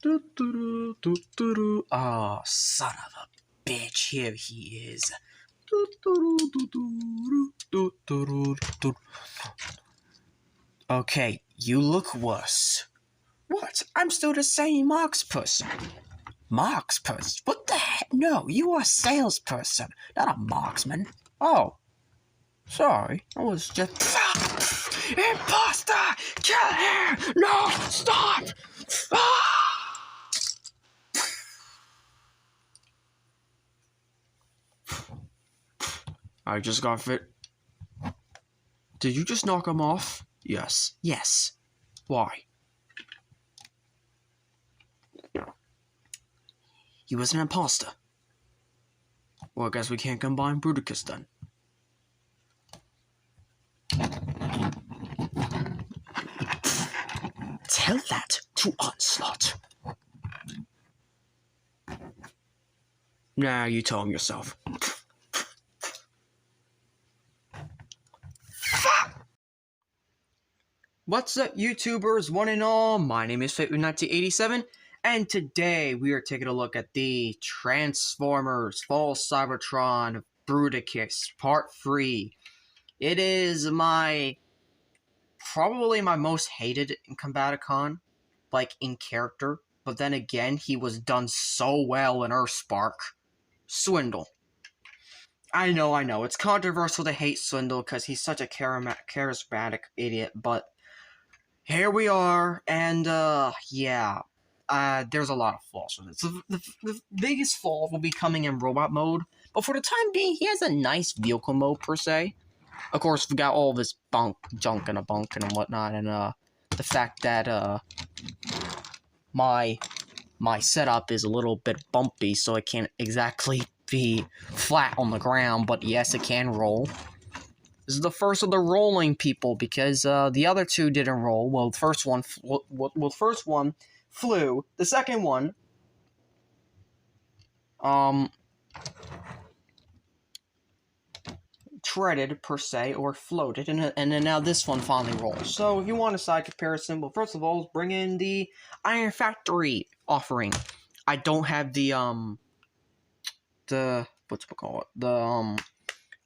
Oh, son of a bitch, here he is. Okay, you look worse. What? I'm still the same marksperson. Marksperson? What the heck? No, you are a salesperson, not a marksman. Oh. Sorry, I was just... Imposter! Kill him! No! Stop! I just got fit. Did you just knock him off? Yes. Yes. Why? He was an imposter. Well, I guess we can't combine Bruticus then. Tell that to Onslaught. Nah, you tell him yourself. What's up, YouTubers, one and all? My name is Fate1987, and today we are taking a look at the Transformers Fall Cybertron Bruticus Part 3. It is probably my most hated in Combaticon, like in character, but then again, he was done so well in Earthspark. Swindle. I know, it's controversial to hate Swindle because he's such a charismatic idiot, but here we are, and yeah, there's a lot of flaws with it. So the biggest flaw will be coming in robot mode, but for the time being, he has a nice vehicle mode per se. Of course, we got all this junk and whatnot, and the fact that my setup is a little bit bumpy, so it can't exactly be flat on the ground, but yes, it can roll. This is the first of the rolling people, because the other two didn't roll. Well, the first one flew. The second one, treaded, per se, or floated, and then now this one finally rolls. So, if you want a side comparison, well, first of all, let's bring in the Iron Factory offering. I don't have the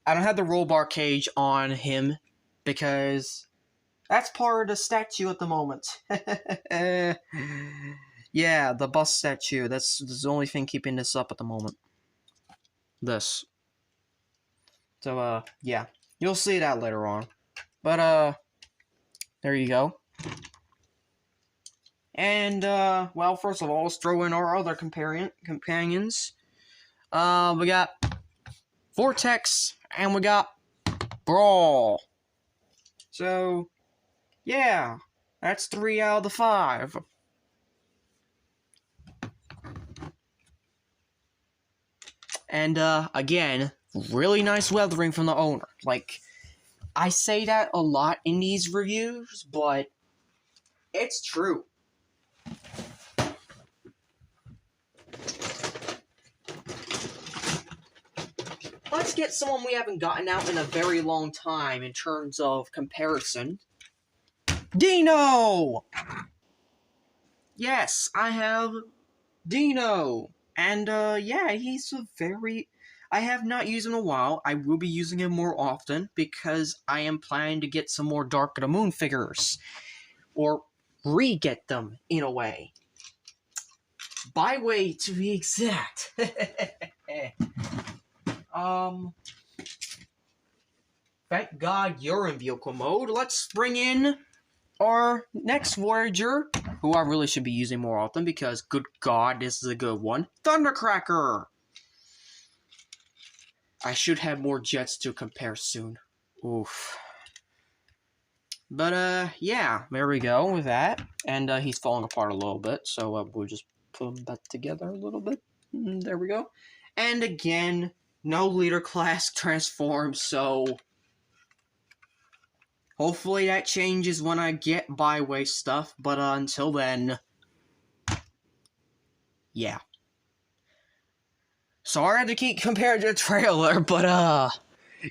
I don't have the roll bar cage on him, because that's part of the statue at the moment. Yeah, the bus statue. That's the only thing keeping this up at the moment. This. So, yeah. You'll see that later on. But, there you go. And, well, first of all, let's throw in our other companions. We got Vortex, and we got Brawl. So, yeah, that's 3 out of the 5. And, again, really nice weathering from the owner. Like, I say that a lot in these reviews, but it's true. Let's get someone we haven't gotten out in a very long time in terms of comparison. Dino! Yes, I have Dino. And, yeah, he's a very... I have not used him in a while. I will be using him more often because I am planning to get some more Dark of the Moon figures. Or re-get them, in a way. By way, to be exact. Thank God you're in vehicle mode. Let's bring in our next Voyager, who I really should be using more often because, good God, this is a good one. Thundercracker! I should have more jets to compare soon. Oof. But, yeah, there we go with that. And, he's falling apart a little bit, so, we'll just put him back together a little bit. There we go. And again, no leader class transforms, so hopefully that changes when I get byway stuff, but until then, yeah. Sorry I had to keep comparing to the trailer, but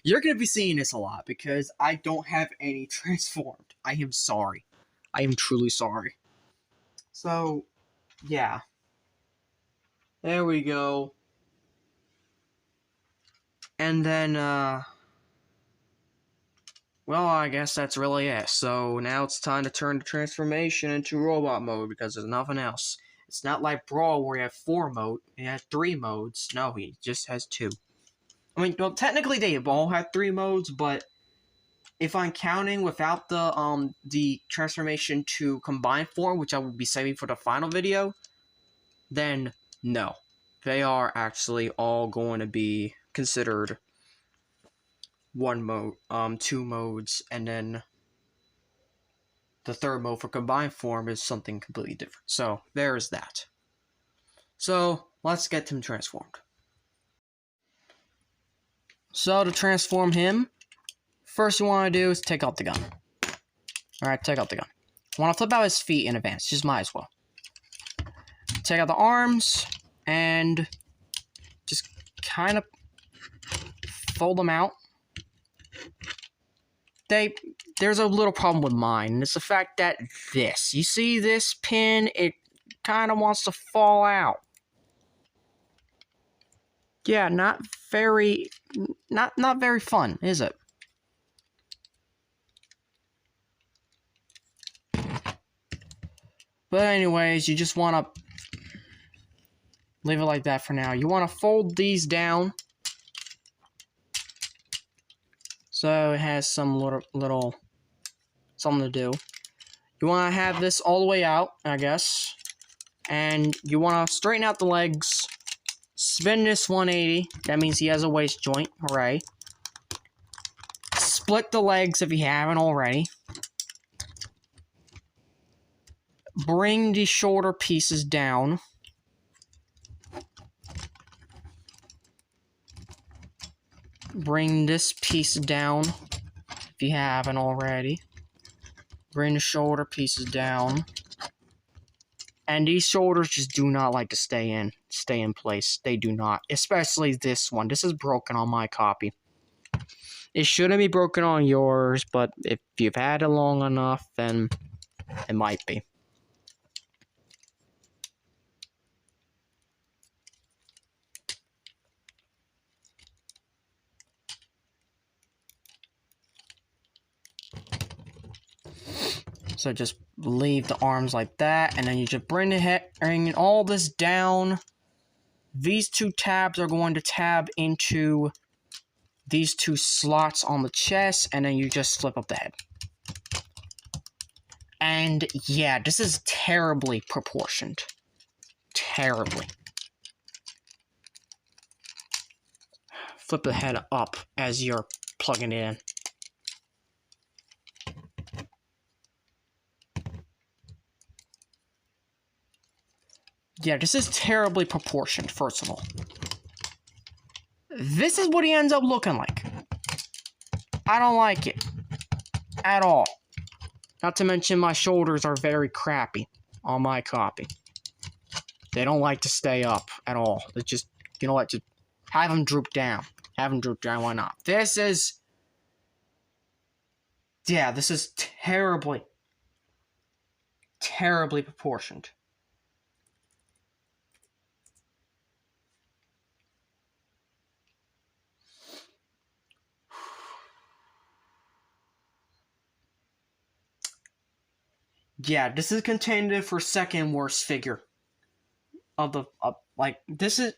you're gonna be seeing this a lot, because I don't have any transformed. I am sorry. I am truly sorry. So, yeah. There we go. And then, well, I guess that's really it. So now it's time to turn the transformation into robot mode because there's nothing else. It's not like Brawl where you have 4 modes. He has 3 modes. No, he just has 2. I mean, well, technically they all have 3 modes, but if I'm counting without the transformation to combined form, which I will be saving for the final video, then no. They are actually all going to be considered 1 mode, 2 modes, and then the 3rd mode for combined form is something completely different. So, there's that. So, let's get him transformed. So, to transform him, first you want to do is take out the gun. Alright, take out the gun. You want to flip out his feet in advance, just might as well. Take out the arms, and just kind of fold them out. There's a little problem with mine, and it's the fact that you see this pin, it kind of wants to fall out. Yeah, not very fun, is it? But anyways, you just want to leave it like that for now. You want to fold these down so it has some little something to do. You want to have this all the way out, I guess. And you want to straighten out the legs. Spin this 180. That means he has a waist joint. Hooray. Split the legs if you haven't already. Bring the shoulder pieces down. Bring this piece down if you haven't already. Bring the shoulder pieces down. And these shoulders just do not like to stay in place. They do not. Especially this one. This is broken on my copy. It shouldn't be broken on yours, but if you've had it long enough, then it might be. So just leave the arms like that, and then you just bring all this down. These 2 tabs are going to tab into these 2 slots on the chest, and then you just flip up the head. And yeah, this is terribly proportioned. Terribly. Flip the head up as you're plugging it in. Yeah, this is terribly proportioned, first of all. This is what he ends up looking like. I don't like it. At all. Not to mention my shoulders are very crappy on my copy. They don't like to stay up at all. They just, you know what, just have them droop down. Have them droop down, why not? This is... Yeah, this is terribly proportioned. Yeah, this is contended for second worst figure of the like this is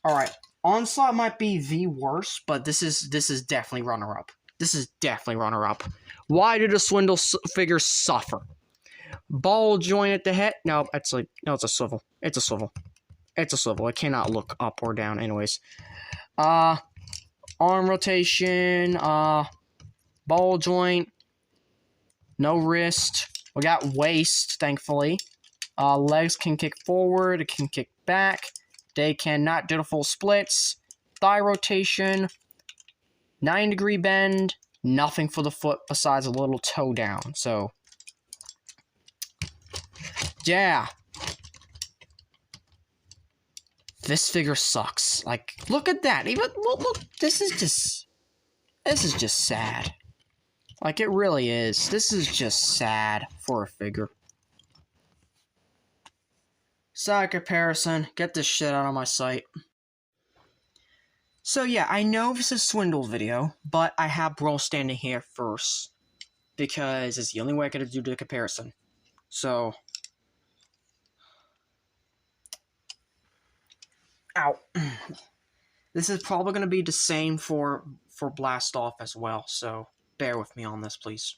alright. Onslaught might be the worst, but this is definitely runner up. This is definitely runner up. Why did the Swindle figure suffer? Ball joint at the head? No, it's a swivel. It's a swivel. It's a swivel. It cannot look up or down, anyways. Arm rotation. Ball joint. No wrist. We got waist, thankfully. Legs can kick forward. It can kick back. They cannot do the full splits. Thigh rotation. 9-degree bend. Nothing for the foot besides a little toe down. So, yeah. This figure sucks. Like, look at that. Even look. This is just sad. Like, it really is. This is just sad for a figure. Side comparison. Get this shit out of my sight. So yeah, I know this is Swindle's video, but I have Brawl standing here first. Because it's the only way I could do the comparison. So... Ow. This is probably going to be the same for Blast Off as well, so bear with me on this, please.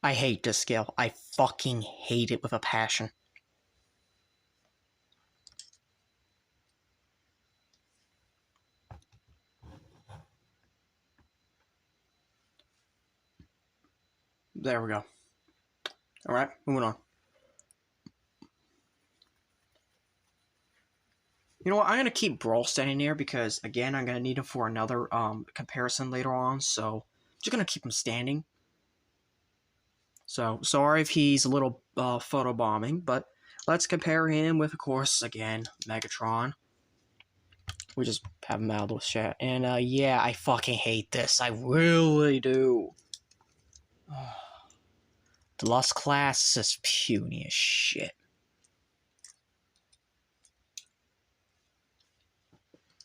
I hate this skill. I fucking hate it with a passion. There we go. Alright, moving on. You know what, I'm going to keep Brawl standing here because, again, I'm going to need him for another comparison later on, so I'm just going to keep him standing. So, sorry if he's a little photobombing, but let's compare him with, of course, again, Megatron. We just have him out of the chat. And, yeah, I fucking hate this. I really do. Deluxe class is puny as shit.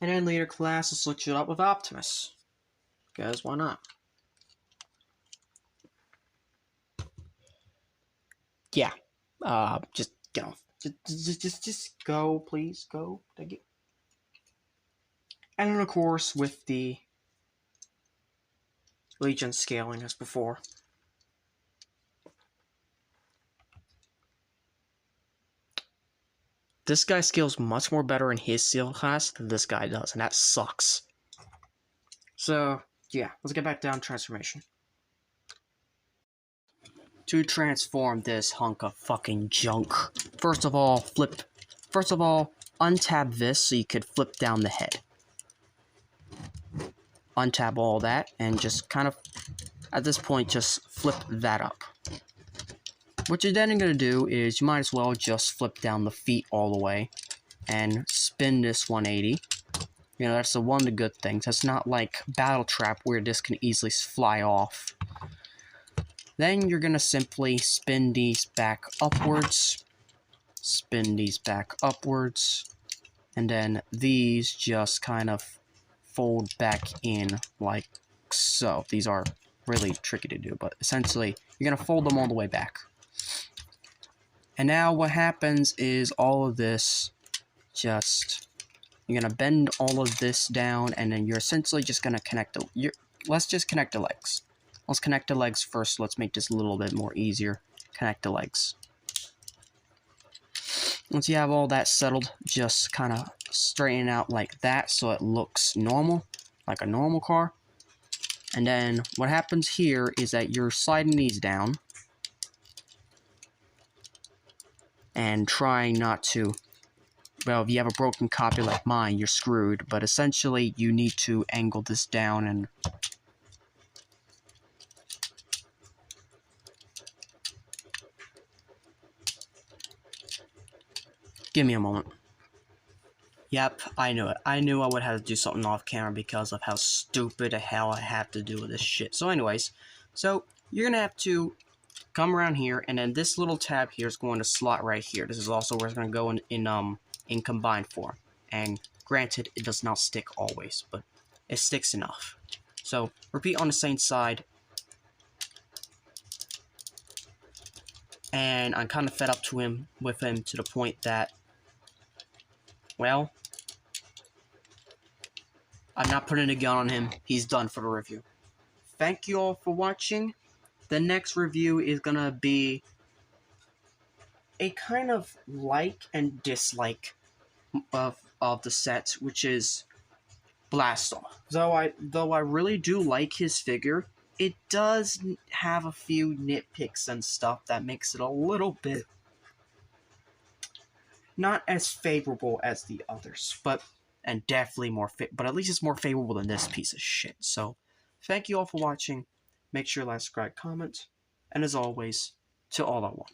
And then later class, let's switch it up with Optimus. Because why not? Yeah. Just get off. Just go, please. Go. Thank you. And then, of course, with the Legion scaling as before. This guy scales much more better in his seal class than this guy does, and that sucks. So, yeah, let's get back down to transformation. To transform this hunk of fucking junk, first of all, untab this so you could flip down the head. Untab all that, and just kind of, at this point, just flip that up. What you're then going to do is you might as well just flip down the feet all the way and spin this 180. You know, that's one of the good things. That's not like Battle Trap where this can easily fly off. Then you're going to simply spin these back upwards. Spin these back upwards. And then these just kind of fold back in like so. These are really tricky to do, but essentially you're going to fold them all the way back. And now what happens is all of this just, you're going to bend all of this down, and then you're essentially just going to connect the, let's just connect the legs. Let's connect the legs first. Let's make this a little bit more easier. Connect the legs. Once you have all that settled, just kind of straighten out like that so it looks normal, like a normal car. And then what happens here is that you're sliding these down. And trying not to, well, if you have a broken copy like mine, you're screwed. But essentially, you need to angle this down and... Give me a moment. Yep, I knew it. I knew I would have to do something off camera because of how stupid the hell I have to do with this shit. So anyways, so you're going to have to come around here, and then this little tab here is going to slot right here. This is also where it's going to go in combined form. And granted, it does not stick always, but it sticks enough. So repeat on the same side. And I'm kind of fed up with him to the point that, well, I'm not putting a gun on him. He's done for the review. Thank you all for watching. The next review is gonna be a kind of like and dislike of the set, which is Blast Off. Though I really do like his figure, it does have a few nitpicks and stuff that makes it a little bit not as favorable as the others, but definitely more but at least it's more favorable than this piece of shit. So thank you all for watching. Make sure to like, subscribe, comment, and as always, Till All Are One.